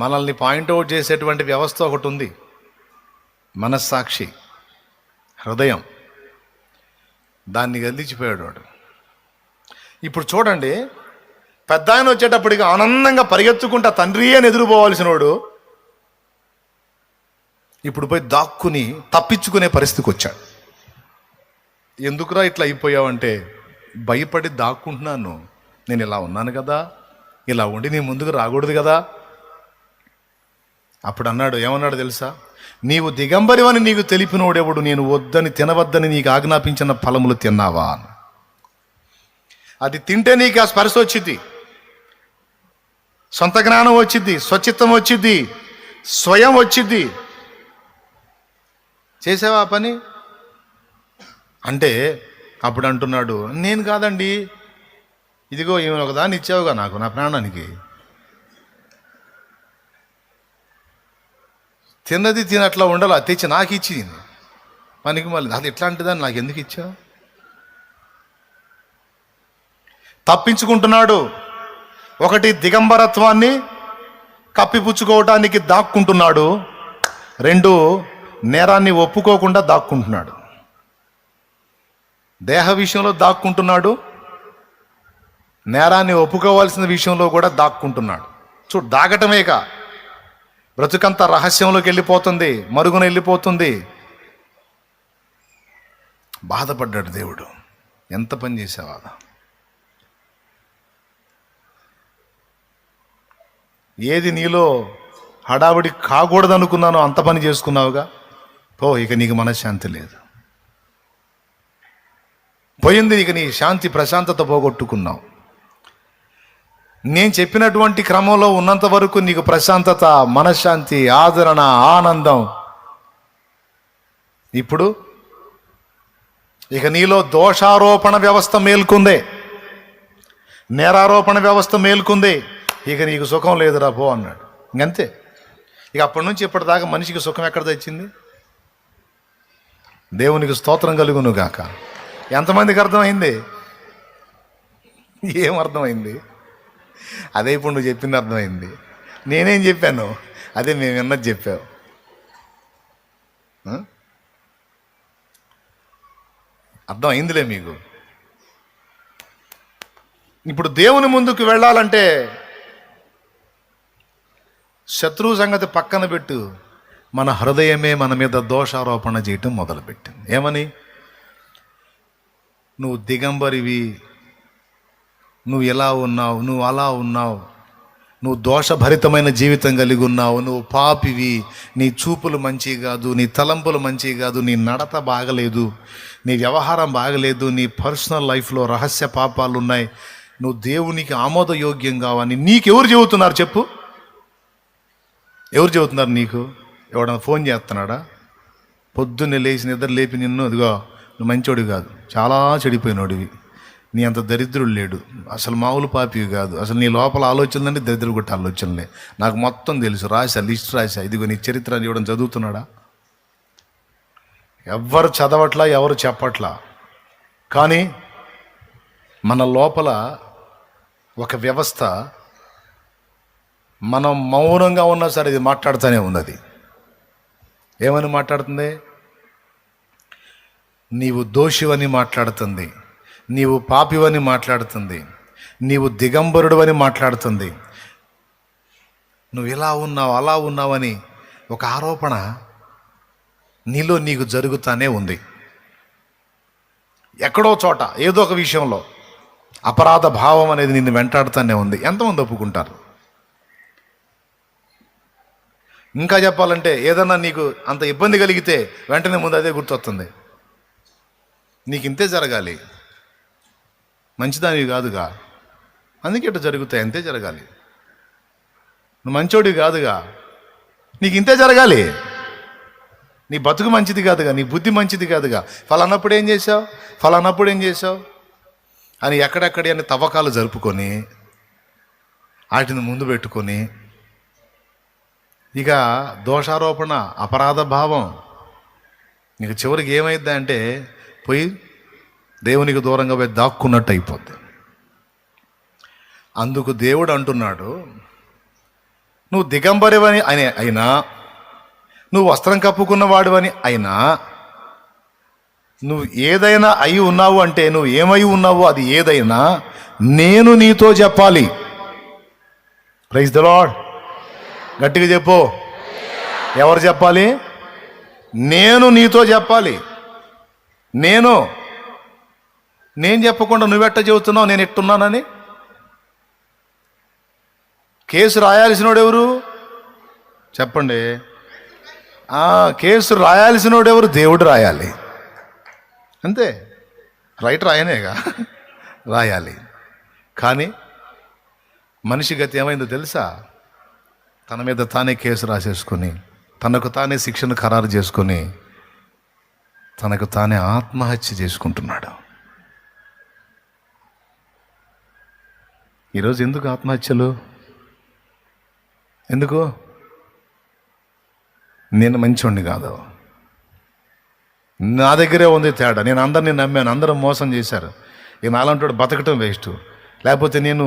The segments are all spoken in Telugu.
మనల్ని పాయింట్అవుట్ చేసేటువంటి వ్యవస్థ ఒకటి ఉంది, మనస్సాక్షి, హృదయం. దాన్ని గదిలిచిపోయాడు వాడు. ఇప్పుడు చూడండి, పెద్ద ఆయన వచ్చేటప్పటికి ఆనందంగా పరిగెత్తుకుంటా తండ్రి అని ఎదురుపోవాల్సిన వాడు ఇప్పుడు పోయి దాక్కుని తప్పించుకునే పరిస్థితికి వచ్చాడు. ఎందుకురా ఇట్లా అయిపోయావంటే, భయపడి దాక్కుంటున్నాను, నేను ఇలా ఉన్నాను కదా, ఇలా ఉండి నీ ముందుకు రాకూడదు కదా. అప్పుడు అన్నాడు, ఏమన్నాడు తెలుసా? నీవు దిగంబరివని నీకు తెలిపినోడెవడు? నేను వద్దని తినవద్దని నీకు ఆజ్ఞాపించిన ఫలములు తిన్నావా? అది తింటే నీకు ఆ స్పర్శ వచ్చింది, సొంత జ్ఞానం వచ్చింది, స్వచిత్తం వచ్చింది, స్వయం వచ్చింది. చేసావా ఆ పని అంటే అప్పుడు అంటున్నాడు, నేను కాదండి, ఇదిగో ఈమె ఒకదాన్ని ఇచ్చావుగా నాకు, నా ప్రాణానికి. తిన్నది తినట్లా ఉండాలి, తెచ్చి నాకు ఇచ్చింది పనికి. మళ్ళీ అది ఎట్లాంటిదని నాకు ఎందుకు ఇచ్చావు? తప్పించుకుంటున్నాడు. ఒకటి, దిగంబరత్వాన్ని కప్పిపుచ్చుకోవటానికి దాక్కుంటున్నాడు. రెండు, నేరాన్ని ఒప్పుకోకుండా దాక్కుంటున్నాడు. దేహ విషయంలో దాక్కుంటున్నాడు, నేరాన్ని ఒప్పుకోవాల్సిన విషయంలో కూడా దాక్కుంటున్నాడు. చూడు, దాగటమేక బ్రతుకంతా రహస్యంలోకి వెళ్ళిపోతుంది, మరుగున వెళ్ళిపోతుంది. బాధపడ్డాడు దేవుడు. ఎంత పని చేసావా? ఏది నీలో హడావిడి కాకూడదు అనుకున్నానో అంత పని చేసుకున్నావుగా. పో, ఇక నీకు మనశ్శాంతి లేదు, పోయింది. ఇక నీ శాంతి ప్రశాంతత పోగొట్టుకున్నావు. నేను చెప్పినటువంటి క్రమంలో ఉన్నంత వరకు నీకు ప్రశాంతత, మనశ్శాంతి, ఆదరణ, ఆనందం. ఇప్పుడు ఇక నీలో దోషారోపణ వ్యవస్థ మేల్కొందే, నేరారోపణ వ్యవస్థ మేల్కొంది. ఇక నీకు సుఖం లేదురా పో అన్నాడు. ఇంకంతే. ఇక అప్పటి నుంచి ఇప్పటిదాకా మనిషికి సుఖం ఎక్కడ తెచ్చింది? దేవునికి స్తోత్రం కలుగును గాక. ఎంతమందికి అర్థమైంది? ఏం అర్థమైంది? అదే ఇప్పుడు నువ్వు చెప్పింది అర్థమైంది. నేనేం చెప్పాను? అదే మేము విన్నది చెప్పావు. అర్థమైందిలే మీకు. ఇప్పుడు దేవుని ముందుకు వెళ్ళాలంటే శత్రువు సంగతి పక్కన పెట్టు, మన హృదయమే మన మీద దోషారోపణ చేయటం మొదలుపెట్టింది. ఏమని? నువ్వు దిగంబరివి, నువ్వు ఎలా ఉన్నావు, నువ్వు అలా ఉన్నావు, నువ్వు దోషభరితమైన జీవితం కలిగి ఉన్నావు, నువ్వు పాపివి, నీ చూపులు మంచి కాదు, నీ తలంపులు మంచి కాదు, నీ నడత బాగలేదు, నీ వ్యవహారం బాగలేదు, నీ పర్సనల్ లైఫ్లో రహస్య పాపాలు ఉన్నాయి, నువ్వు దేవునికి ఆమోదయోగ్యం కావని నీకెవరు చెబుతున్నారు చెప్పు? ఎవరు చెబుతున్నారు నీకు? ఎవడన్నా ఫోన్ చేస్తున్నాడా? పొద్దున్నే లేచి నిద్ర లేపి నిన్ను, ఇదిగో నువ్వు మంచోడు కాదు, చాలా చెడిపోయినోడివి, నీ అంత దరిద్రుడు లేడు, అసలు మామూలు పాపివి కాదు, అసలు నీ లోపల ఆలోచనలంటే దరిద్రుడు కొట్టే ఆలోచనలే, నాకు మొత్తం తెలుసు, రాశా, లిస్ట్ రాశా, ఇదిగో నీ చరిత్ర ఇవ్వడం చదువుతున్నాడా? ఎవరు చదవట్లా, ఎవరు చెప్పట్లా. కానీ మన లోపల ఒక వ్యవస్థ, మనం మౌనంగా ఉన్నా సరే ఇది మాట్లాడుతూనే ఉన్నది. ఏమని మాట్లాడుతుంది? నీవు దోషివని మాట్లాడుతుంది, నీవు పాపివని మాట్లాడుతుంది, నీవు దిగంబరుడు అని మాట్లాడుతుంది, నువ్వు ఇలా ఉన్నావు అలా ఉన్నావని ఒక ఆరోపణ నీలో నీకు జరుగుతూనే ఉంది. ఎక్కడో చోట ఏదో ఒక విషయంలో అపరాధ భావం అనేది నిన్ను వెంటాడుతూనే ఉంది. ఎంతమంది ఒప్పుకుంటారు? ఇంకా చెప్పాలంటే ఏదన్నా నీకు అంత ఇబ్బంది కలిగితే వెంటనే ముందు అదే గుర్తొస్తుంది, నీకు ఇంతే జరగాలి, మంచిదానివి కాదుగా, అందుకే ఇట్లా జరుగుతాయి, అంతే జరగాలి, నువ్వు మంచోడివి కాదుగా, నీకు ఇంతే జరగాలి, నీ బతుకు మంచిది కాదుగా, నీ బుద్ధి మంచిది కాదుగా, ఫలానప్పుడు ఏం చేసావు, ఫలానప్పుడు ఏం చేసావు అని ఎక్కడెక్కడి అని తవ్వకాలు జరుపుకొని వాటిని ముందు పెట్టుకొని ఇక దోషారోపణ, అపరాధ భావం, నీకు చివరికి ఏమైద్ది అంటే పోయి దేవునికి దూరంగా పోయి దాక్కున్నట్టు అయిపోద్ది. అందుకు దేవుడు అంటున్నాడు, నువ్వు దిగంబరివని అయినా, నువ్వు వస్త్రం కప్పుకున్నవాడివని అయినా, నువ్వు ఏదైనా అయి ఉన్నావు అంటే, నువ్వు ఏమై ఉన్నావో అది ఏదైనా నేను నీతో చెప్పాలి. Praise the Lord. గట్టిగా చెప్పు. ఎవరు చెప్పాలి? నేను నీతో చెప్పాలి. నేను చెప్పకుండా నువ్వెట్ట చెబుతున్నావు నేను ఎట్టున్నానని? కేసు రాయాల్సినోడు ఎవరు చెప్పండి? కేసు రాయాల్సినోడు ఎవరు? దేవుడు రాయాలి. అంతే. రైటర్ ఆయనేగా రాయాలి. కానీ మనిషి గతి ఏమైందో తెలుసా? తన మీద తానే కేసు రాసేసుకొని, తనకు తానే శిక్షను ఖరారు చేసుకొని, తనకు తానే ఆత్మహత్య చేసుకుంటున్నాడు. ఈరోజు ఎందుకు ఆత్మహత్యలు? ఎందుకు? నేను మంచోడిని కాదు, నా దగ్గరే ఉంది తేడా, నేను అందరినీ నమ్మాను, అందరూ మోసం చేశారు, ఇక నాలంటాడు బతకటం వేస్ట్, లేకపోతే నేను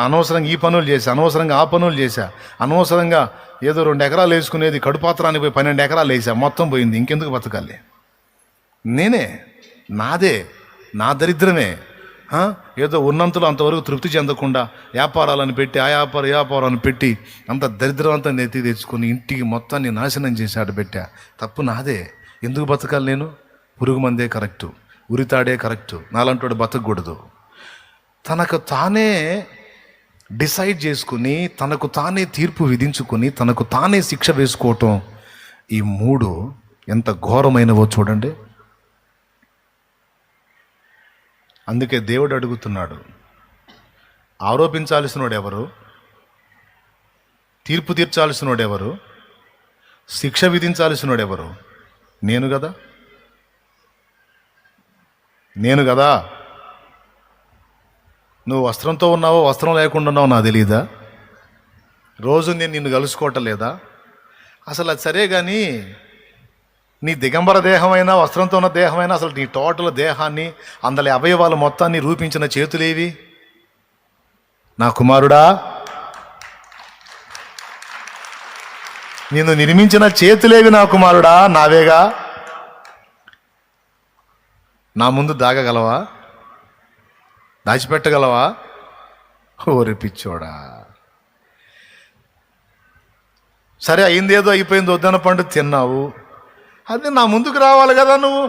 అనవసరంగా ఈ పనులు చేశా, అనవసరంగా ఆ పనులు చేశా, అనవసరంగా ఏదో 2 ఎకరాలు వేసుకునేది కడుపాత్రానికి పోయి 12 ఎకరాలు వేసా, మొత్తం పోయింది, ఇంకెందుకు బతకాలి? నేనే, నాదే, నా దరిద్రమే. ఏదో ఉన్నంతలో అంతవరకు తృప్తి చెందకుండా వ్యాపారాలను పెట్టి, ఆ వ్యాపారాన్ని పెట్టి అంత దరిద్రం అంతా నెత్తి తెచ్చుకొని ఇంటికి మొత్తాన్ని నాశనం చేశాడు పెట్టా. తప్పు నాదే. ఎందుకు బతకాలి నేను? పురుగు మందే కరెక్టు, ఉరితాడే కరెక్టు, నాలంటోడు బతకూడదు. తనకు తానే డిసైడ్ చేసుకుని, తనకు తానే తీర్పు విధించుకొని, తనకు తానే శిక్ష వేసుకోవటం, ఈ 3 ఎంత ఘోరమైనవో చూడండి. అందుకే దేవుడు అడుగుతున్నాడు, ఆరోపించాల్సినోడు ఎవరు? తీర్పు తీర్చాల్సినోడు ఎవరు? శిక్ష విధించాల్సినోడు ఎవరు? నేను కదా. నువ్వు వస్త్రంతో ఉన్నావో వస్త్రం లేకుండా ఉన్నావో నాకు తెలియదా? రోజు నేను నిన్ను కలుసుకోవటం లేదా? అసలు అది సరే కానీ, నీ దిగంబర దేహమైనా వస్త్రంతో ఉన్న దేహమైనా, అసలు నీ టోటల్ దేహాన్ని, అందులో అవయవాలు మొత్తాన్ని రూపించిన చేతులేవి? నా కుమారుడా, నిన్ను నిర్మించిన చేతులేవి నా కుమారుడా? నావేగా. నా ముందు దాగగలవా? దాచిపెట్టగలవా? ఓరి పిచ్చోడా. సరే, అయిందేదో అయిపోయింది, వద్దన పండు తిన్నావు, అది నా ముందుకు రావాలి కదా. నువ్వు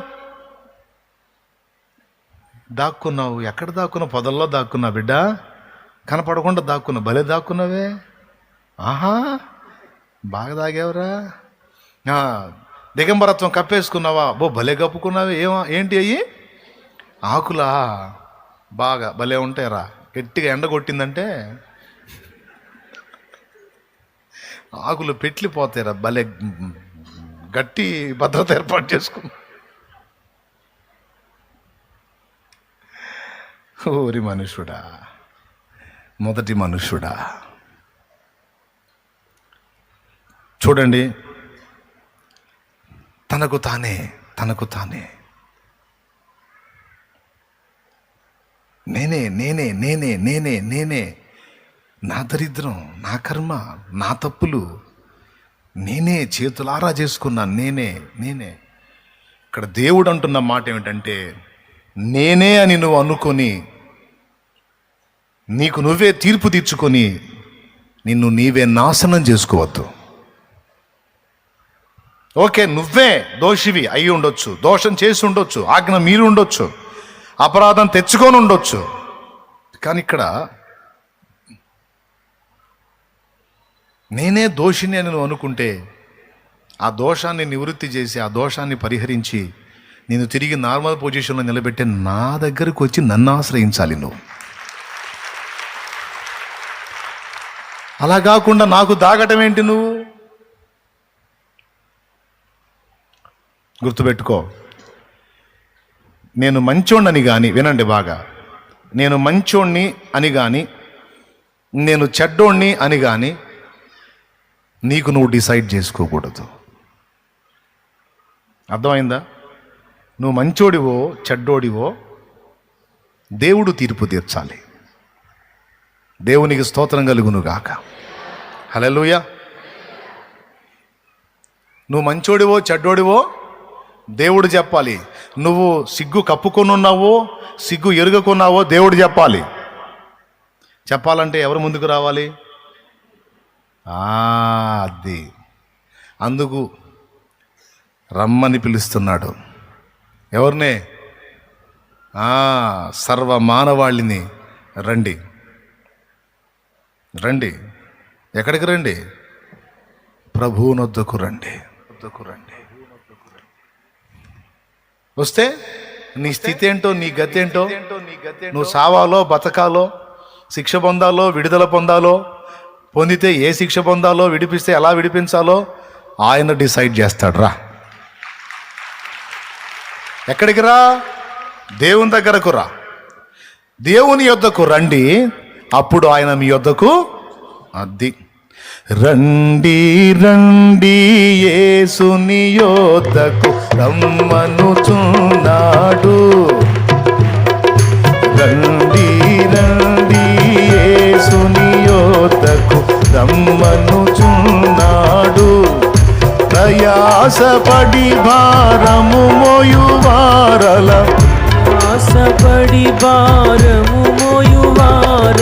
దాక్కున్నావు. ఎక్కడ దాక్కున్నావు? పొదల్లో దాక్కున్నావు బిడ్డ, కనపడకుండా దాక్కున్నావు. భలే దాక్కున్నావే. ఆహా, బాగా దాగేవరా. దిగంబరత్వం కప్పేసుకున్నావా? భలే కప్పుకున్నావే. ఏంటి అయ్యి? ఆకులా? బాగా భలే ఉంటాయిరా. గట్టిగా ఎండ కొట్టిందంటే ఆకులు పెట్లిపోతాయిరా. భలే గట్టి భద్రత ఏర్పాటు చేసుకున్నా. ఓరి మనుషుడా, మొదటి మనుషుడా. చూడండి, తనకు తానే నేనే, నా దరిద్రం, నా కర్మ, నా తప్పులు నేనే చేతులారా చేసుకున్నాను. నేనే. ఇక్కడ దేవుడు అంటున్న మాట ఏమిటంటే, నేనే అని నువ్వు అనుకొని, నీకు నువ్వే తీర్పు తీర్చుకొని, నిన్ను నీవే నాశనం చేసుకోవద్దు. ఓకే, నువ్వే దోషివి అయి ఉండొచ్చు, దోషం చేసి ఉండొచ్చు, ఆజ్ఞ మీరు ఉండొచ్చు, అపరాధం తెచ్చుకొని ఉండొచ్చు. కానీ ఇక్కడ నేనే దోషిని అని నువ్వు అనుకుంటే, ఆ దోషాన్ని నివృత్తి చేసి, ఆ దోషాన్ని పరిహరించి, నేను తిరిగి నార్మల్ పొజిషన్లో నిలబెట్టే నా దగ్గరకు వచ్చి నన్ను ఆశ్రయించాలి నువ్వు. అలా కాకుండా నాకు దాగటం ఏంటి? నువ్వు గుర్తుపెట్టుకో, నేను మంచోణ్ణని కానీ, వినండి బాగా, నేను మంచోణ్ణి అని కానీ, నేను చెడ్డోణ్ణి అని కానీ నీకు నువ్వు డిసైడ్ చేసుకోకూడదు. అర్థమైందా? నువ్వు మంచోడివో చెడ్డోడివో దేవుడు తీర్పు తీర్చాలి. దేవునికి స్తోత్రం కలుగును గాక. హల్లెలూయా. నువ్వు మంచోడివో చెడ్డోడివో దేవుడు చెప్పాలి. నువ్వు సిగ్గు కప్పుకొనున్నావో సిగ్గు ఎరుగకున్నావో దేవుడు చెప్పాలి. చెప్పాలంటే ఎవరు ముందుకు రావాలి? అది అందుకు రమ్మని పిలుస్తున్నాడు. ఎవరినే? సర్వ మానవాళిని రండి రండి. ఎక్కడికి రండి? ప్రభువునొద్దకు రండి. వస్తే నీ స్థితి ఏంటో, నీ గతి ఏంటో, నువ్వు సావాలో బతకాలో, శిక్ష పొందాలో విడుదల పొందాలో, పొందితే ఏ శిక్ష పొందాలో, విడిపిస్తే ఎలా విడిపించాలో ఆయన డిసైడ్ చేస్తాడు. రా, ఎక్కడికి రా? దేవుని దగ్గరకు రా. దేవుని యొద్దకు రండి, అప్పుడు ఆయన మీ యొద్దకు అది రండి రండి యేసుని యొద్దకు రమ్మనుచున్నాడు. రండి రండి యేసుని యొద్దకు రమ్మనుచున్నాడు. ప్రయాసపడి భారము మోయువారల, ఆశపడి భారము మోయువారల,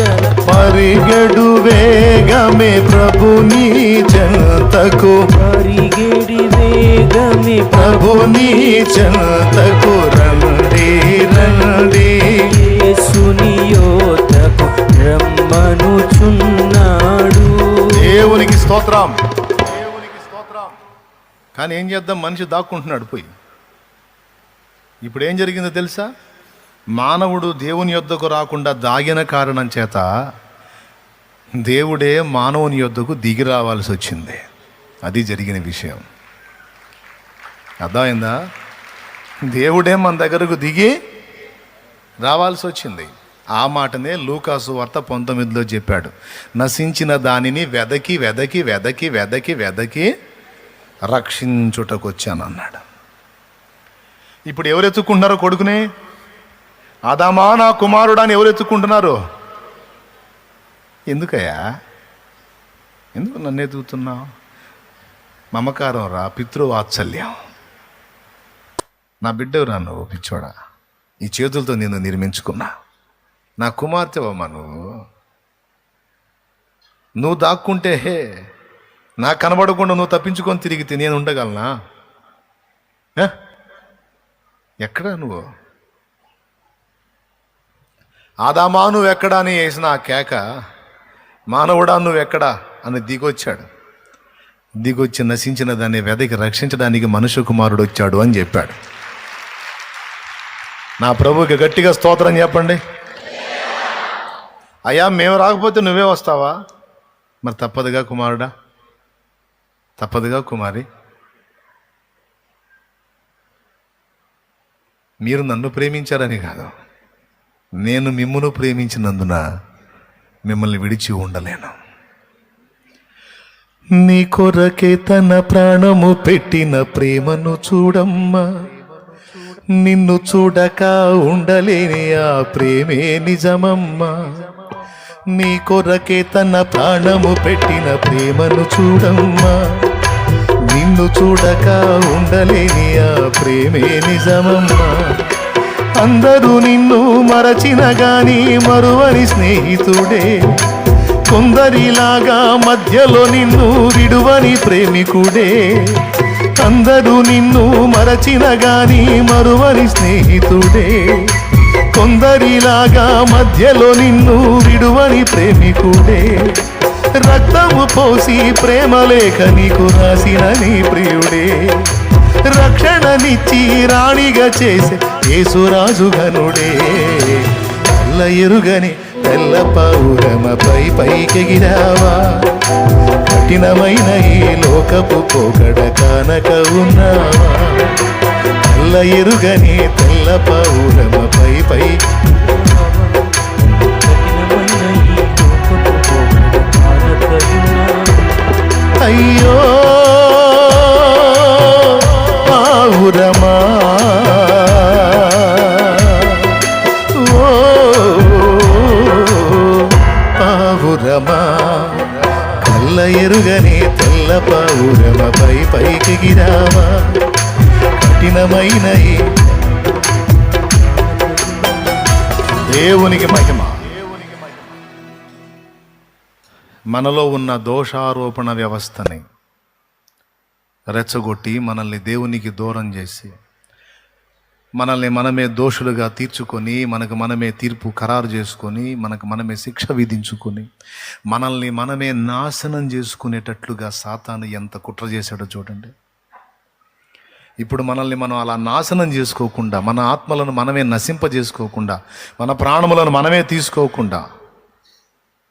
పరిగెడు వేగమే ప్రభుని చెంతకు, పరిగెడి వేగమే ప్రభుని చెంతకు రండి రండి యేసుని యొద్దకు రమ్మనుచున్నాడు. దేవునికి స్తోత్రం, దేవునికి స్తోత్రం. కానీ ఏం చేద్దాం, మనిషి దాక్కుంటున్నాడు పోయి. ఇప్పుడు ఏం జరిగిందో తెలుసా? మానవుడు దేవుని యొద్దకు రాకుండా దాగిన కారణం చేత దేవుడే మానవుని యొద్దకు దిగి రావాల్సి వచ్చింది. అది జరిగిన విషయం. అర్థమైందా? దేవుడే మన దగ్గరకు దిగి రావాల్సి వచ్చింది. ఆ మాటనే లూకాసు వార్త 19లో చెప్పాడు. నశించిన దానిని వెదకి వెదకి వెదకి వెదకి వెదకి రక్షించుటకు వచ్చాను అన్నాడు. ఇప్పుడు ఎవరు ఎత్తుకుంటున్నారో కొడుకునే? ఆదామా నా కుమారుడా అని ఎవరు ఎత్తుకుంటున్నారు? ఎందుకయ్యా, ఎందుకు నన్ను ఎదుగుతున్నావు? మమకారం రా, పితృవాత్సల్యం. నా బిడ్డవురా నువ్వు, పిచ్చోడా. ఈ చేతులతో నిన్ను నిర్మించుకున్నా. నా కుమార్తెవమ్మా నువ్వు దాక్కుంటే నాకు కనబడకుండా నువ్వు తప్పించుకొని తిరిగితే నేను ఉండగలనా? ఎక్కడా నువ్వు? ఆదామా నువ్వెక్కడా అని వేసిన ఆ కేక, మానవుడా నువ్వెక్కడా అని దిగొచ్చాడు. దిగొచ్చి నశించిన దాన్ని వెదకి రక్షించడానికి మనుష్య కుమారుడు వచ్చాడు అని చెప్పాడు. నా ప్రభువుకి గట్టిగా స్తోత్రం చెప్పండి. అయ్యా, మేము రాకపోతే నువ్వే వస్తావా? మరి తప్పదుగా కుమారుడా, తప్పదుగా కుమారి. మీరు నన్ను ప్రేమించారని కాదు, నేను మిమ్మును ప్రేమించినందున మిమ్మల్ని విడిచి ఉండలేను. నీ కొరకే తన ప్రాణము పెట్టిన ప్రేమను చూడమ్మా. నిన్ను చూడక ఉండలేని ఆ ప్రేమే నిజమమ్మా. నీ కొరకే తన ప్రాణము పెట్టిన ప్రేమను చూడమ్మా. నిన్ను చూడక ఉండలేని ఆ ప్రేమే నిజమమ్మా. అందరూ నిన్ను మరచిన గాని మరువని స్నేహితుడే, కొందరిలాగా మధ్యలో నిన్ను విడువని ప్రేమికుడే. అందరూ నిన్ను మరచిన గాని మరువని స్నేహితుడే, కొందరిలాగా మధ్యలో నిన్ను విడువని ప్రేమికుడే. రక్తము పోసి ప్రేమ లేఖ నీకు రాసిన నీ ప్రియుడే, రక్షణనిచ్చి రాణిగా చేసే యేసురాజు ఘనుడే. తెల్ల ఎరుగని తెల్ల పౌరమపై పైకెగిరావా, కఠినమైన ఈ లోకపు పోకడ కానక ఉన్నావా. తెల్ల ఎరుగని తెల్ల పౌరమపై పై అయ్యో పావురమా, ఓ పావురమా, కల్ల ఎరుగని తెల్ల పౌరమపై పైకెగిరావా కఠినమైన దేవునికి మహిమ. మనలో ఉన్న దోషారోపణ వ్యవస్థని రెచ్చగొట్టి మనల్ని దేవునికి దూరం చేసి మనల్ని మనమే దోషులుగా తీర్చుకొని మనకు మనమే తీర్పు ఖరారు చేసుకొని మనకు మనమే శిక్ష విధించుకొని మనల్ని మనమే నాశనం చేసుకునేటట్లుగా సాతాను ఎంత కుట్ర చేశాడో చూడండి. ఇప్పుడు మనల్ని మనం అలా నాశనం చేసుకోకుండా, మన ఆత్మలను మనమే నశింపజేసుకోకుండా, మన ప్రాణములను మనమే తీసుకోకుండా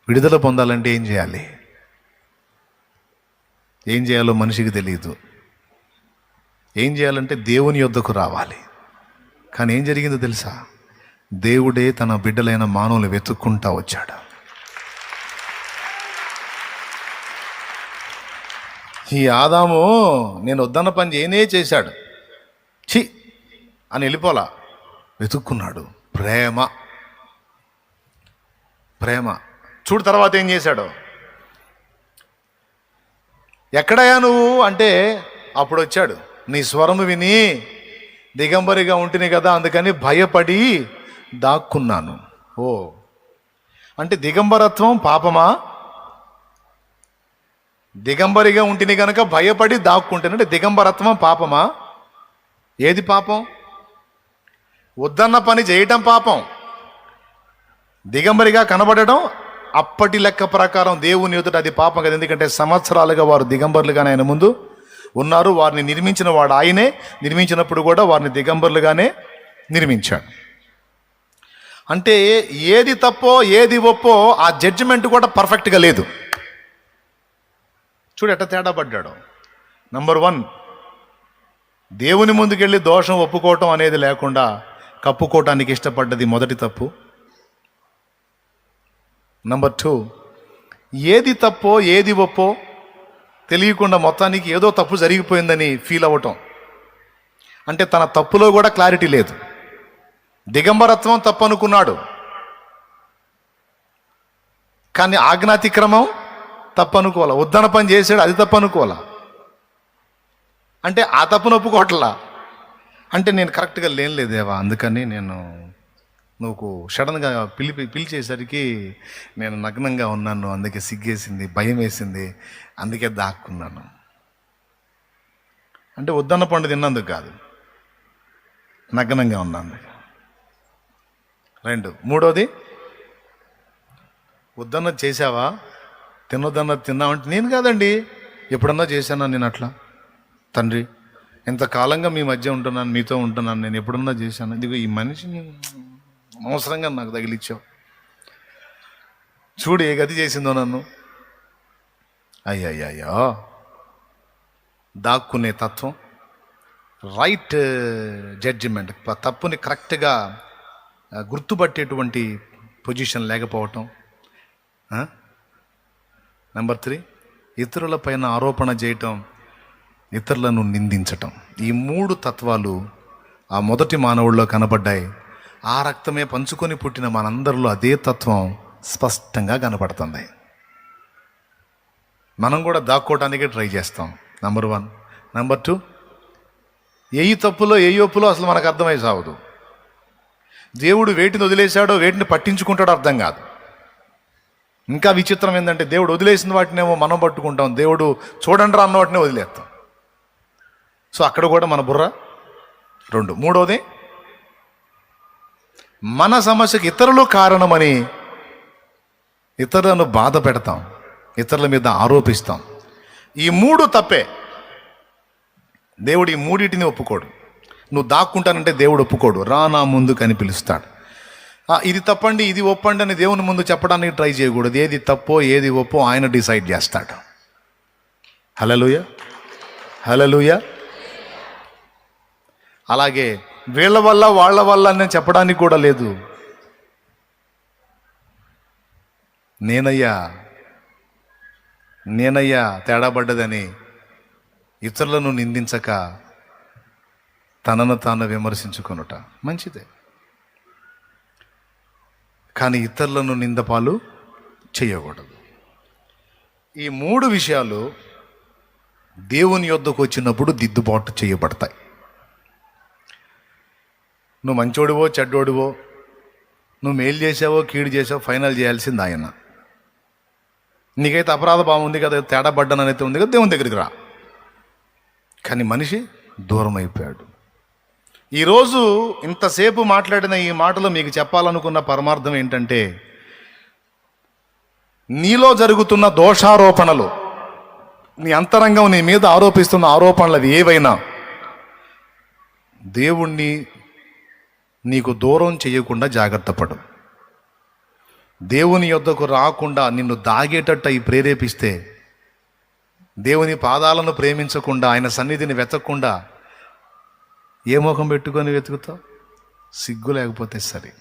విడుదల పొందాలంటే ఏం చేయాలి? ఏం చేయాలో మనిషికి తెలియదు. ఏం చేయాలంటే దేవుని యొద్దకు రావాలి. కానీ ఏం జరిగిందో తెలుసా? దేవుడే తన బిడ్డలైన మానవులు వెతుక్కుంటా వచ్చాడు. ఈ ఆదాము నేను వద్దన్న పని చేయనే చేశాడు, ఛీ అని వెళ్ళిపోలా, వెతుక్కున్నాడు. ప్రేమ ప్రేమ చూడు. తర్వాత ఏం చేశాడు? ఎక్కడయ్యా నువ్వు అంటే అప్పుడు వచ్చాడు. నీ స్వరము విని దిగంబరిగా ఉంటిని కదా, అందుకని భయపడి దాక్కున్నాను. ఓ అంటే దిగంబరత్వం పాపమా? దిగంబరిగా ఉంటిని కనుక భయపడి దాక్కుంటానంటే దిగంబరత్వం పాపమా? ఏది పాపం? వద్దన్న పని చేయటం పాపం. దిగంబరిగా కనబడటం అప్పటి లెక్క ప్రకారం దేవుని ఎదుట అది పాపం కదా. ఎందుకంటే సంవత్సరాలుగా వారు దిగంబరులుగానే ఆయన ముందు ఉన్నారు. వారిని నిర్మించిన వాడు ఆయనే. నిర్మించినప్పుడు కూడా వారిని దిగంబరులుగానే నిర్మించాడు. అంటే ఏది తప్పో ఏది ఒప్పో ఆ జడ్జిమెంట్ కూడా పర్ఫెక్ట్గా లేదు. చూడు ఎట్ట తేడా పడ్డాడు. నంబర్ 1, దేవుని ముందుకెళ్ళి దోషం ఒప్పుకోవటం అనేది లేకుండా కప్పుకోవటానికి ఇష్టపడ్డది మొదటి తప్పు. నంబర్ 2, ఏది తప్పో ఏది ఒప్పో తెలియకుండా మొత్తానికి ఏదో తప్పు జరిగిపోయిందని ఫీల్ అవ్వటం. అంటే తన తప్పులో కూడా క్లారిటీ లేదు. దిగంబరత్వం తప్పు అనుకున్నాడు, కానీ ఆజ్ఞాతిక్రమం తప్పు అనుకోవాలా. ఉద్దన పని చేశాడు, అది తప్పు అనుకోవాలా. అంటే ఆ తప్పును ఒప్పుకోవట్లా. అంటే నేను కరెక్ట్గా లేదేవా, అందుకని నువ్వు సడన్గా పిలిచేసరికి నేను నగ్నంగా ఉన్నాను, అందుకే సిగ్గేసింది, భయం వేసింది, అందుకే దాక్కున్నాను. అంటే ఉద్దన్న పండు తిన్నందుకు కాదు, నగ్నంగా ఉన్నాను. 2, 3వది ఉద్దన్న చేసావా, తినొద్దన్న తిన్నామంటే నేను కాదండి, ఎప్పుడన్నా చేశానా నేను అట్లా? తండ్రి ఇంతకాలంగా మీ మధ్య ఉంటున్నాను, మీతో ఉంటున్నాను, నేను ఎప్పుడన్నా చేశాను? ఇదిగో ఈ మనిషిని అవసరంగా నాకు తగిలిచ్చావు, చూడు ఏ గతి చేసిందో నన్ను. అయ్యయ్యో, దాక్కునే తత్వం, రైట్ జడ్జిమెంట్, తప్పుని కరెక్ట్గా గుర్తుపట్టేటువంటి పొజిషన్ లేకపోవటం. నెంబర్ 3, ఇతరుల పైన ఆరోపణ చేయటం, ఇతరులను నిందించటం. ఈ 3 తత్వాలు ఆ మొదటి మానవుల్లో కనబడ్డాయి. ఆ రక్తమే పంచుకొని పుట్టిన మనందరిలో అదే తత్వం స్పష్టంగా కనపడుతుంది. మనం కూడా దాక్కోవటానికే ట్రై చేస్తాం. నంబర్ 1. నంబర్ 2, ఏ తప్పులో ఏ ఒప్పులో అసలు మనకు అర్థమై సావదు. దేవుడు వేటిని వదిలేశాడో వేటిని పట్టించుకుంటాడో అర్థం కాదు. ఇంకా విచిత్రం ఏంటంటే దేవుడు వదిలేసిన వాటినేమో మనం పట్టుకుంటాం, దేవుడు చూడండి రా అన్న వాటినే వదిలేస్తాం. సో అక్కడ కూడా మన బుర్ర 2. 3వది, మన సమస్యకి ఇతరులు కారణమని ఇతరులను బాధ పెడతాం, ఇతరుల మీద ఆరోపిస్తాం. ఈ 3 తప్పే. దేవుడు ఈ 3టిని ఒప్పుకోడు. నువ్వు దాక్కుంటానంటే దేవుడు ఒప్పుకోడు. రా నా ముందుకు అని పిలుస్తాడు. ఇది తప్పండి ఇది ఒప్పండి అని దేవుని ముందు చెప్పడానికి ట్రై చేయకూడదు. ఏది తప్పో ఏది ఒప్పో ఆయన డిసైడ్ చేస్తాడు. హల్లెలూయా, హల్లెలూయా. అలాగే వీళ్ళ వల్ల వాళ్ళ వల్ల అని చెప్పడానికి కూడా లేదు. నేనయ్యా తేడా పడ్డదని ఇతరులను నిందించక తనను తాను విమర్శించుకొనుట మంచిదే, కానీ ఇతరులను నిందపాలు చేయకూడదు. ఈ 3 విషయాలు దేవుని యొద్దకు వచ్చినప్పుడు దిద్దుబాటు చేయబడతాయి. నువ్వు మంచోడివో చెడ్డోడివో, నువ్వు మేలు చేసావో కీడు చేసావో ఫైనల్ చేయాల్సింది ఆయన. నీకైతే అపరాధ భావం ఉంది కదా, తేడా పడ్డానైతే ఉంది కదా, దేవుని దగ్గరికి రా. కానీ మనిషి దూరం అయిపోయాడు. ఈరోజు ఇంతసేపు మాట్లాడిన ఈ మాటలు మీకు చెప్పాలనుకున్న పరమార్థం ఏంటంటే, నీలో జరుగుతున్న దోషారోపణలు, నీ అంతరంగం నీ మీద ఆరోపిస్తున్న ఆరోపణలు అవి ఏవైనా దేవుణ్ణి నీకు దూరం చేయకుండా జాగ్రత్త పడు. దేవుని యొద్దకు రాకుండా నిన్ను దాగేటట్టు అవి ప్రేరేపిస్తే, దేవుని పాదాలను ప్రేమించకుండా ఆయన సన్నిధిని వెతకకుండా ఏ ముఖం పెట్టుకొని వెతుకుతావు? సిగ్గు లేకపోతే సరే.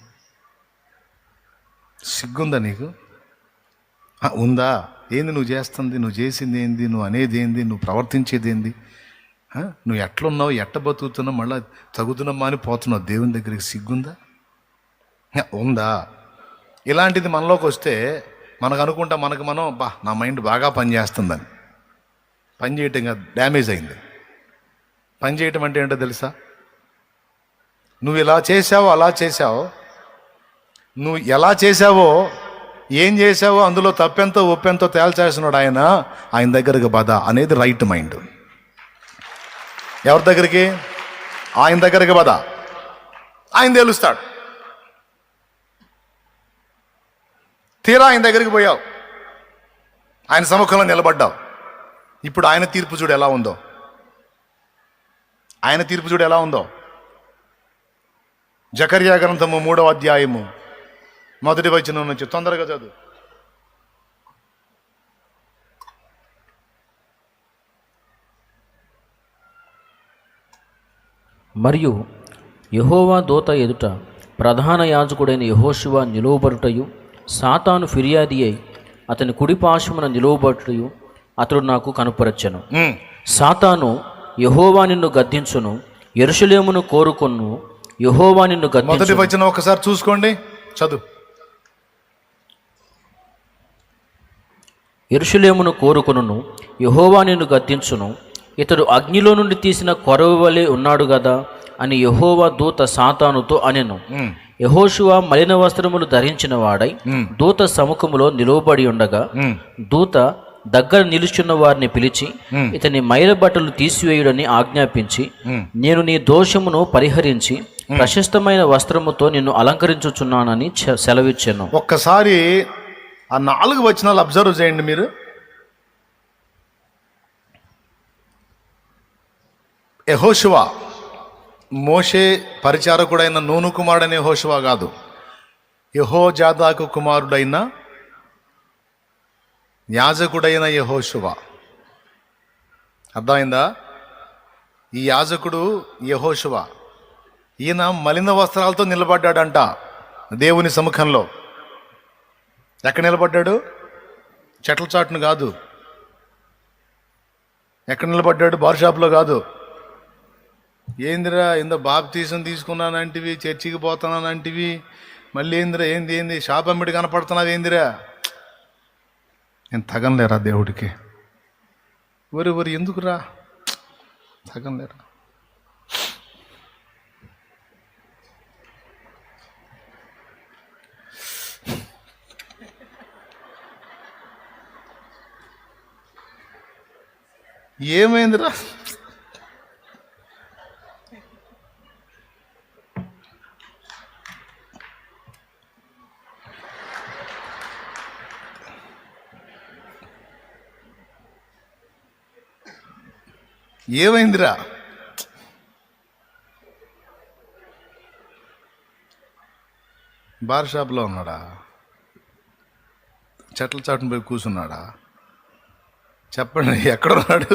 సిగ్గుందా నీకు? ఉందా? ఏంది నువ్వు చేస్తుంది, నువ్వు చేసింది ఏంది, నువ్వు అనేది ఏంది, నువ్వు ప్రవర్తించేది ఏంది, నువ్వు ఎట్లున్నావు, ఎట్ట బతుకుతున్నావు, మళ్ళీ తగుతున్నామా అని పోతున్నావు దేవుని దగ్గరికి? సిగ్గుందా? ఉందా? ఇలాంటిది మనలోకి వస్తే మనకు అనుకుంటా, మనం నా మైండ్ బాగా పనిచేస్తుందని. పని చేయటం కాదు, డ్యామేజ్ అయింది. పని చేయటం అంటే ఏంటో తెలుసా? నువ్వు ఇలా చేసావో అలా చేసావో, నువ్వు ఎలా చేసావో ఏం చేసావో అందులో తప్పెంతో ఒప్పెంతో తేల్చేస్తున్నాడు ఆయన దగ్గరికి పద అనేది రైట్ మైండ్. ఎవరి దగ్గరికి? ఆయన దగ్గరికి పద, ఆయన తెలుస్తాడు. తీరా ఆయన దగ్గరికి పోయావు, ఆయన సముఖంలో నిలబడ్డావు. ఇప్పుడు ఆయన తీర్పు చూడు ఎలా ఉందో. ఆయన తీర్పు చూడు ఎలా ఉందో. జకర్యా గ్రంథము 3వ అధ్యాయము 1వ వచనం నుంచి తొందరగా చదువు. మరియు యెహోవా దూత ఎదుట ప్రధాన యాజకుడైన యెహోషువ నిలువబడుటయు, సాతాను ఫిర్యాది అయి అతని కుడిపార్శ్వమున నిలువబడుటయు అతడు నాకు కనుపరచెను. సాతాను, యెహోవా నిన్ను గద్దించును, యెరూషలేమును కోరుకొను, యెహోవా నిన్ను గద్దించును. మొదటి వచనం ఒకసారి చూసుకోండి, చదువు. యెరూషలేమును కోరుకొనును, యెహోవా నిన్ను గద్దించును, ఇతడు అగ్నిలో నుండి తీసిన కొరవ వలె ఉన్నాడు గదా అని యెహోవా దూత సాతానుతో అనెను. యెహోషువ మలిన వస్త్రములు ధరించిన వాడై దూత సముఖములో నిలువబడి ఉండగా, దూత దగ్గర నిలుచున్న వారిని పిలిచి ఇతని మైల బట్టలు తీసివేయుడని ఆజ్ఞాపించి, నేను నీ దోషమును పరిహరించి ప్రశస్తమైన వస్త్రముతో నిన్ను అలంకరించుచున్నానని సెలవిచ్చాను. ఒక్కసారి ఆ 4 వచనాలు అబ్జర్వ్ చేయండి మీరు. యెహోషువ, మోషే పరిచారకుడైన నూను కుమారుడైన యెహోషువ కాదు, యెహోజాదాకు కుమారుడైన యాజకుడైన యెహోషువ. అర్థమైందా? ఈ యాజకుడు యెహోషువ. ఈయన మలిన వస్త్రాలతో నిలబడ్డాడంట దేవుని సముఖంలో. ఎక్కడ నిలబడ్డాడు? చెట్ల చాటును కాదు. ఎక్కడ నిలబడ్డాడు? బార్ షాప్లో కాదు. ఏందిరా ఇంత బాప్తీసం తీసుకున్నానంటివి, చర్చికి పోతున్నానంటివి, మళ్ళీ ఏందిరా ఏంది షాప్ అమ్మిడి కనపడుతున్నావు ఏందిరా? నేను తగనలేరా దేవుడికి? ఒరి ఎందుకురా తగనలేరా? ఏమైందిరా? ఏమైందిరా? బార్ షాప్లో ఉన్నాడా? చెట్ల చాటును పోయి కూర్చున్నాడా? చెప్పండి, ఎక్కడున్నాడు?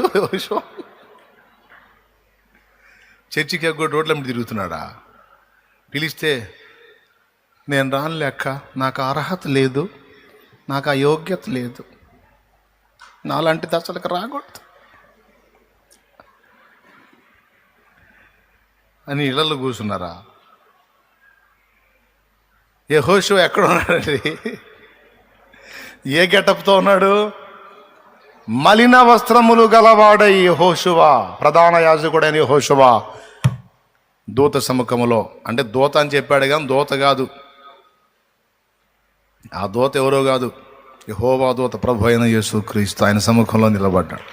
చర్చికి ఎగ్గొట్టి రోడ్ల మీద తిరుగుతున్నాడా? పిలిస్తే నేను రానులే అక్క, నాకు అర్హత లేదు, నాకు ఆ యోగ్యత లేదు, నాలాంటి దశలకు రాకూడదు అని ఇళ్లలో కూర్చున్నారా? యెహోషువ ఎక్కడ ఉన్నాడండి? ఏ గెటప్తో ఉన్నాడు? మలిన వస్త్రములు గలవాడై యెహోషువ, ప్రధాన యాజకుడైన యెహోషువ దూత సముఖములో, అంటే దూత అని చెప్పాడు కానీ దూత కాదు, ఆ దూత ఎవరో కాదు, యెహోవా దూత, ప్రభు అయిన యేసుక్రీస్తు ఆయన సముఖంలో నిలబడ్డాడు.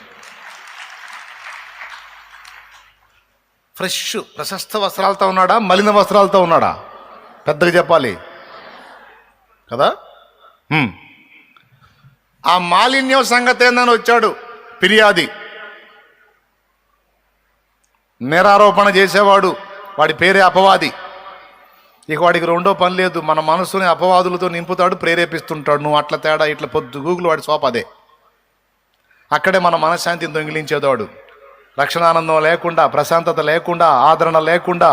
ఫ్రెష్ ప్రశస్త వస్త్రాలతో ఉన్నాడా, మలిన వస్త్రాలతో ఉన్నాడా? పెద్దగా చెప్పాలి కదా. ఆ మాలిన్యం సంగతి ఏందని వచ్చాడు ఫిర్యాది, నేరారోపణ చేసేవాడు, వాడి పేరే అపవాది. ఇక వాడికి రెండో పని లేదు, మన మనసుని అపవాదులతో నింపుతాడు, ప్రేరేపిస్తుంటాడు. నువ్వు అట్లా తేడా ఇట్లా పొద్దు గూగుల్ వాడి సోపదే. అక్కడే మన మనశ్శాంతిని దొంగిలించేవాడు. రక్షణానందం లేకుండా, ప్రశాంతత లేకుండా, ఆదరణ లేకుండా,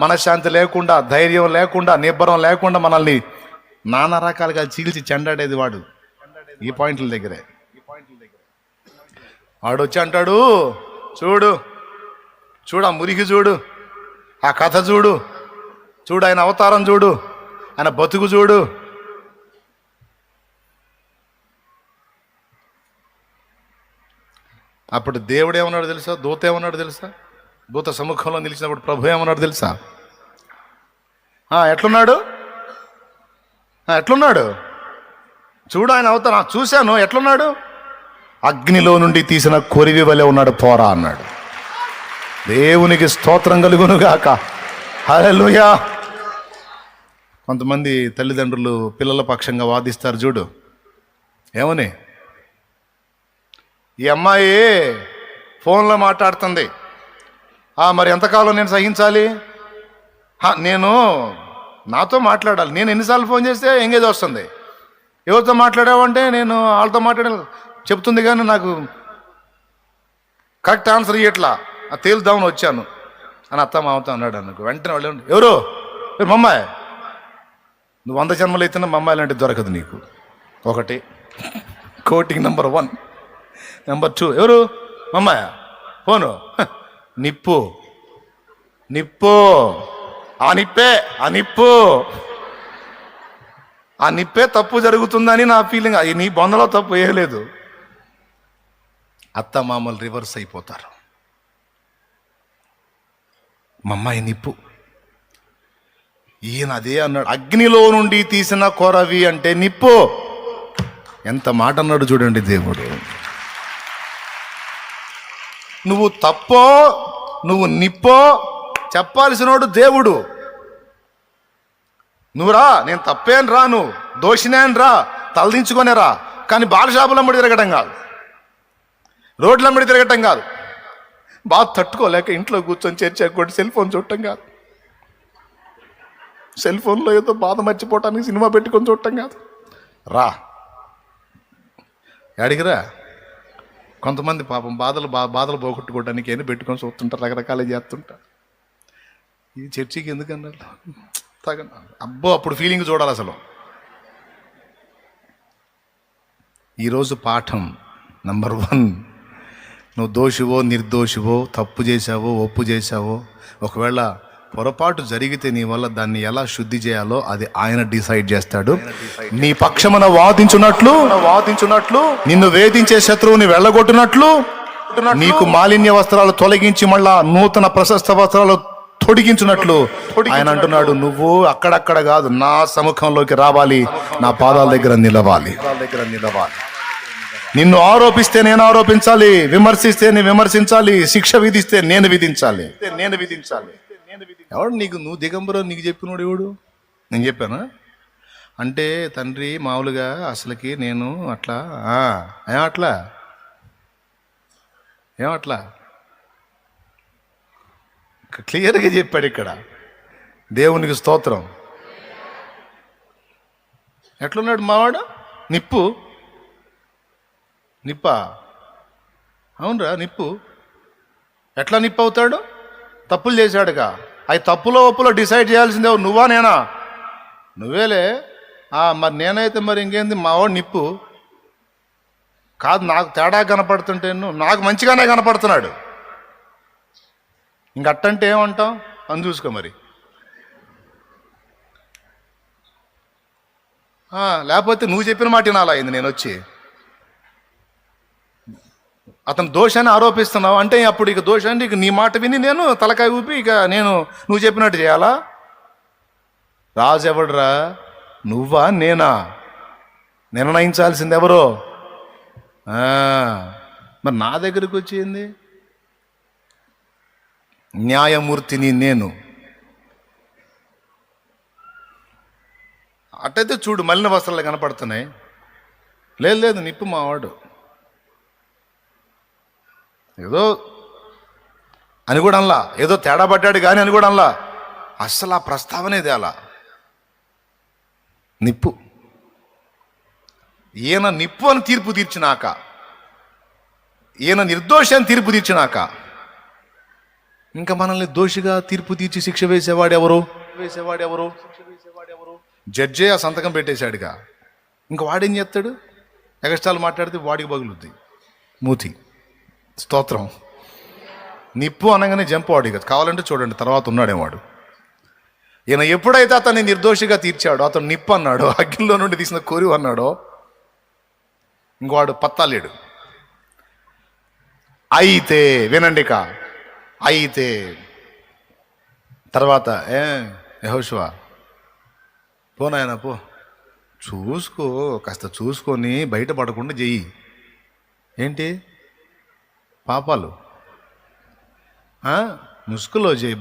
మనశ్శాంతి లేకుండా, ధైర్యం లేకుండా, నిబ్బరం లేకుండా మనల్ని నానా రకాలుగా చీల్చి చెండాడేది వాడు. ఈ పాయింట్ల దగ్గరే వాడు వచ్చి అంటాడు, చూడు చూడు ఆ మురికి చూడు, ఆ కథ చూడు, చూడు ఆయన అవతారం చూడు, ఆయన బతుకు చూడు. అప్పుడు దేవుడు ఏమన్నాడు తెలుసా, దూత ఏమన్నాడు తెలుసా? దూత సముఖంలో నిలిచినప్పుడు ప్రభు ఏమన్నాడు తెలుసా? ఎట్లున్నాడు, ఎట్లున్నాడు చూడు ఆయన అవతారం. చూశాను, ఎట్లున్నాడు? అగ్నిలో నుండి తీసిన కొరివి వలె ఉన్నాడు, పోరా అన్నాడు. దేవునికి స్తోత్రం కలుగునుగాక. హల్లెలూయా. కొంతమంది తల్లిదండ్రులు పిల్లల పక్షంగా వాదిస్తారు చూడు, ఏమని? ఈ అమ్మాయి ఫోన్లో మాట్లాడుతుంది, మరి ఎంతకాలం నేను సహించాలి? నేను నాతో మాట్లాడాలి, నేను ఎన్నిసార్లు ఫోన్ చేస్తే ఎంగేజ్ వస్తుంది. ఎవరితో మాట్లాడావంటే నేను వాళ్ళతో మాట్లాడే చెప్తుంది, కానీ నాకు కరెక్ట్ ఆన్సర్ ఇయ్యట్లా, తేలుదామని వచ్చాను అని అత్త మామతో అన్నాడు అనుకో. వెంటనే వాళ్ళు ఎవరు మమ్మాయి, నువ్వు 100 జన్మలు అయితేనే మమ్మాయి లాంటిది దొరకదు నీకు. ఒకటి కోటింగ్ నెంబర్ 1. నెంబర్ 2, ఎవరు మమ్మాయ? ఫోను నిప్పు, నిప్పు, ఆ నిప్పే, ఆ నిప్పు, ఆ నిప్పే తప్పు జరుగుతుందని నా ఫీలింగ్. నీ బొందలో తప్పు వేయలేదు. అత్త మామలు రివర్స్ అయిపోతారు. మా అమ్మాయి నిప్పు, ఈయన అదే అన్నాడు, అగ్నిలో నుండి తీసిన కొరవి అంటే నిప్పు. ఎంత మాట అన్నాడు చూడండి దేవుడు. నువ్వు తప్పో నువ్వు నిప్పో చెప్పాల్సినోడు దేవుడు. నువ్వురా, నేను తప్పేం రాను, దోషినేం రా, తలదించుకొనే రా, కానీ బాలషాపులమ్మడి తిరగటం కాదు, రోడ్లమ్మడి తిరగటం కాదు, బాగా తట్టుకోలేక ఇంట్లో కూర్చొని చర్చ సెల్ ఫోన్ చూడటం కాదు, సెల్ ఫోన్లో ఏదో బాధ మర్చిపోవటానికి సినిమా పెట్టుకొని చూడటం కాదు. రా అడిగిరా. కొంతమంది పాపం బాధలు పోగొట్టుకోవడానికి ఏదో పెట్టుకొని చూస్తుంటారు, రకరకాలు చేస్తుంటారు. ఇది చర్చికి ఎందుకన్నారు అబ్బో, అప్పుడు ఫీలింగ్ చూడాలి అసలు. ఈరోజు పాఠం నంబర్ 1, నువ్వు దోషివో నిర్దోషివో, తప్పు చేశావో ఒప్పు చేశావో, ఒకవేళ పొరపాటు జరిగితే నీ వల్ల దాన్ని ఎలా శుద్ధి చేయాలో అది ఆయన డిసైడ్ చేస్తాడు. నీ పక్షమున వాదించున్నట్లు నిన్ను వేధించే శత్రువుని వెళ్ళగొట్టినట్లు నీకు మాలిన్య వస్త్రాలు తొలగించి మళ్ళా నూతన ప్రశస్త వస్త్రాలు తొడిగించినట్లు ఆయన అంటున్నాడు, నువ్వు అక్కడక్కడ కాదు, నా సముఖంలోకి రావాలి, నా పాదాల దగ్గర నిలవాలి. నిన్ను ఆరోపిస్తే నేను ఆరోపించాలి, విమర్శిస్తే నేను విమర్శించాలి, శిక్ష విధిస్తే నేను విధించాలి. ఎవడు నీకు, నువ్వు దిగంబరం నీకు చెప్పినోడు ఎవడు? నేను చెప్పానా? అంటే తండ్రి మామూలుగా అసలుకి నేను అట్లా ఏమట్లా క్లియర్గా చెప్పాడు ఇక్కడ. దేవునికి స్తోత్రం. ఎట్లున్నాడు మావాడు? నిప్పా? అవునరా, నిప్పు. ఎట్లా నిప్పు అవుతాడు? తప్పులు చేశాడుగా. అవి తప్పులో ఒప్పులో డిసైడ్ చేయాల్సిందే నువ్వా నేనా? నువ్వేలే. మరి నేనైతే మరి ఇంకేంది, మావాడు నిప్పు కాదు. నాకు తేడా కనపడుతుంటే నాకు మంచిగానే కనపడుతున్నాడు, ఇంకట్టంటే ఏమంటాం అని చూసుకో మరి. లేకపోతే నువ్వు చెప్పిన మాట వినాలా అయింది. నేను వచ్చి అతను దోషాన్ని ఆరోపిస్తున్నావు అంటే అప్పుడు ఇక దోషాన్ని ఇక నీ మాట విని నేను తలకాయ ఊపి ఇక నువ్వు చెప్పినట్టు చేయాలా? రాజు ఎవడురా? నువ్వా నేనా? నిర్ణయించాల్సింది ఎవరో? మరి నా దగ్గరికి వచ్చింది న్యాయమూర్తిని నేను. అట్టయితే చూడు మలిన వస్త్రాలు కనపడుతున్నాయి. లేదు నిప్పు మావాడు ఏదో అని కూడా అనలా, ఏదో తేడా పడ్డాడు కానీ అని కూడా అనలా. అస్సలు ఆ ప్రస్తావనేది అలా. నిప్పు, ఈయన నిప్పు అని తీర్పు తీర్చినాక, ఈయన నిర్దోషి అని తీర్పు తీర్చినాక ఇంకా మనల్ని దోషిగా తీర్పు తీర్చి శిక్ష వేసేవాడెవరు? జడ్జే ఆ సంతకం పెట్టేశాడుగా. ఇంకా వాడేం చేస్తాడు? ఎగస్టాలు మాట్లాడితే వాడికి పగులుద్ది మూతి. స్తోత్రం. నిప్పు అనగానే జంప్ వాడు. ఇక కావాలంటే చూడండి తర్వాత ఉన్నాడేవాడు. ఈయన ఎప్పుడైతే అతన్ని నిర్దోషిగా తీర్చాడో, అతను నిప్పు అన్నాడో, అగ్నిలో నుండి తీసిన కోరి అన్నాడో, ఇంకవాడు పత్తాలేడు. అయితే వినండిక, అయితే తర్వాత యెహోషువ పోనాయన పో, చూసుకో, కాస్త చూసుకొని బయటపడకుండా చెయ్యి. ఏంటి పాపాలు ముసుగులో చేయి,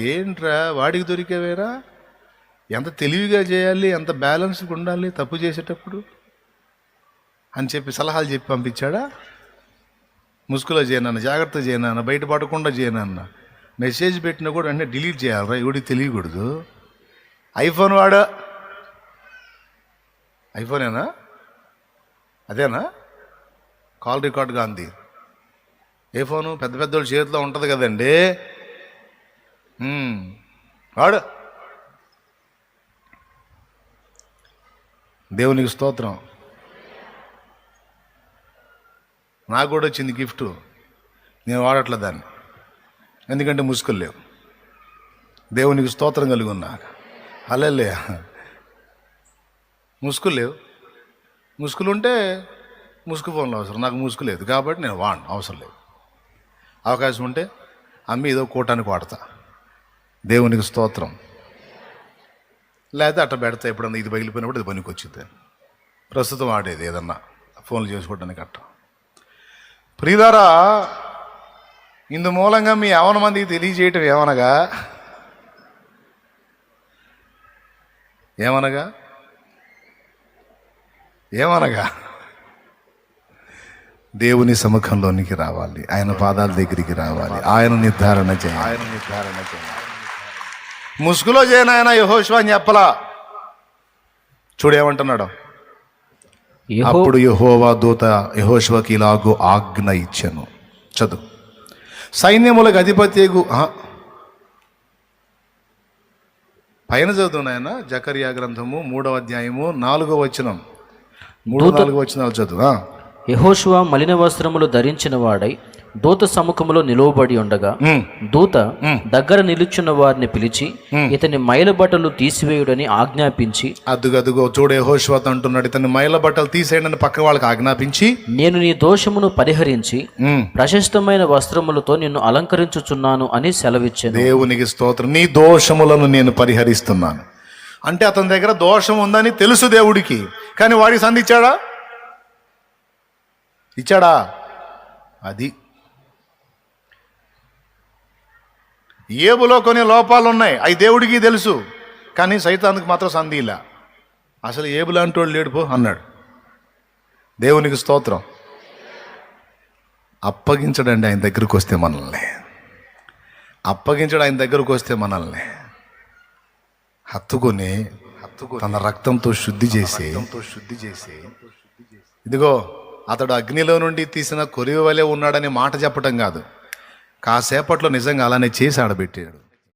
ఏంట్రా వాడికి దొరికేవేరా? ఎంత తెలివిగా చేయాలి, ఎంత బ్యాలెన్స్గా ఉండాలి తప్పు చేసేటప్పుడు అని చెప్పి సలహాలు చెప్పి పంపించాడా? ముసుగులో చేయనన్న, జాగ్రత్త చేయనన్న, బయటపడకుండా చేయనన్న, మెసేజ్ పెట్టినా కూడా అంటే డిలీట్ చేయాలరా, ఎవడికి తెలియకూడదు. ఐఫోన్ వాడా? ఐఫోనేనా? అదేనా కాల్ రికార్డుగా అంది? ఏ ఫోను? పెద్ద పెద్దోళ్ళ చేతిలో ఉంటుంది కదండి వాడు. దేవునికి స్తోత్రం. నాకు కూడా వచ్చింది గిఫ్ట్, నేను వాడట్లే దాన్ని, ఎందుకంటే ముసుగులు లేవు. దేవునికి స్తోత్రం కలిగి ఉన్నా. అల్లెల్లే ముసుగులు లేవు. ముసుగులు ఉంటే ముసుగు ఫోన్లో అవసరం, నాకు ముసుగు లేదు కాబట్టి నేను వాడను, అవసరం లేదు. అవకాశం ఉంటే అమ్మి ఏదో కూటానికి వాడతా. దేవునికి స్తోత్రం. లేకపోతే అట్ట పెడతా, ఎప్పుడన్నా ఇది పగిలిపోయినప్పుడు ఇది పనికి వచ్చింది. ప్రస్తుతం వాడేది ఏదన్నా ఫోన్లు చేసుకోవడానికి అట్ట. ప్రియులారా, ఇందు మూలంగా మీ యవన మందికి తెలియజేయటం ఏమనగా దేవుని సముఖంలోనికి రావాలి, ఆయన పాదాల దగ్గరికి రావాలి, ఆయన నిర్ధారణ చేయాలి. ముసుగులో చేయనాయన యెహోషువ అని చెప్పలా. చూడేమంటున్నాడు? అప్పుడు యెహోవా దూత యెహోషువకి ఇలాగూ ఆజ్ఞ ఇచ్చెను. చదువు. సైన్యములకు అధిపత్యగు పైన చదువునాయన జకర్యా గ్రంథము 3వ అధ్యాయము 4వ వచనం, 3-4 వచనాలు చదువు. యెహోషువ మలిన వస్త్రములు ధరించిన వాడై దూత సముఖములో నిలువబడి ఉండగా దూత దగ్గర నిలుచున్న వారిని పిలిచి ఇతని మైల బట్టలు తీసివేయుడని ఆజ్ఞాపించి, అదుగో చూడు యెహోషువ అంటున్నాడు, ఇతని మైల బట్టలు తీసేయడని పక్క వాళ్ళకి ఆజ్ఞాపించి, నేను నీ దోషమును పరిహరించి ప్రశస్తమైన వస్త్రములతో నిన్ను అలంకరించుచున్నాను అని సెలవిచ్చాను. దేవునికి స్తోత్రం. నీ దోషములను నేను పరిహరిస్తున్నాను అంటే అతని దగ్గర దోషం ఉందని తెలుసు దేవుడికి, కానీ వాడికి సంధించాడా? ఇచ్చాడా? అది ఏబులో కొన్ని లోపాలు ఉన్నాయి, అవి దేవుడికి తెలుసు, కానీ సైతానికి మాత్రం సంధిలా. అసలు ఏబులు అంటోడు లేడు పో అన్నాడు. దేవునికి స్తోత్రం. అప్పగించడండి ఆయన దగ్గరకు వస్తే మనల్ని, ఆయన దగ్గరకు వస్తే మనల్ని హత్తుకొని తన రక్తంతో శుద్ధి చేసి ఇదిగో అతడు అగ్నిలో నుండి తీసిన కొరివి వలె ఉన్నాడని మాట చెప్పటం కాదు, కాసేపట్లో నిజంగా అలానే చేసి ఆడబెట్టాడు.